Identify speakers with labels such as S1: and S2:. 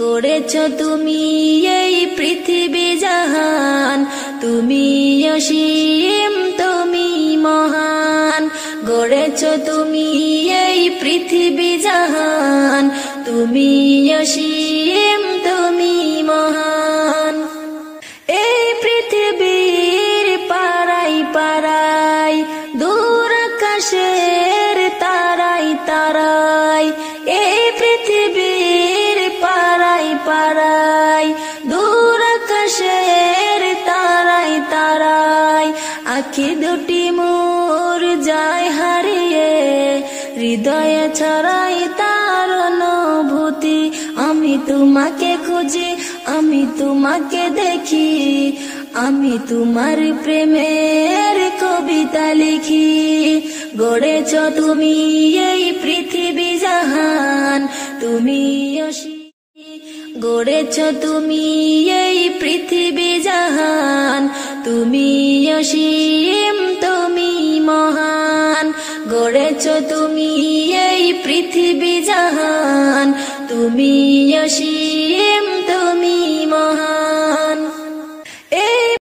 S1: গড়েছ তুমি এই পৃথিবী জাহান, তুমি অসীম তুমি মহান। গড়েছ তুমি এই পৃথিবী জাহান, তুমি অসীম তুমি মহান। এই পৃথিবীর পারাই পারাই, দূর আকাশের তারাই তারাই, এই পৃথিবীর পারাই পারাই, দূর আকাশের তারাই তারাই। আখি দুটি মোর যায় হারিয়ে, হৃদয়ে ছড়াই তার অনুভূতি। আমি তোমাকে খুঁজি, আমি তোমাকে দেখি, আমি তোমার প্রেমের কবিতা লিখি। গড়েছ তুমি এই পৃথিবী জাহান, তুমি অসীম। গড়েছ তুমি এই পৃথিবী জাহান, তুমি অসীম তুমি মহান। গড়েছ তুমি এই পৃথিবী জাহান, তুমি অসীম।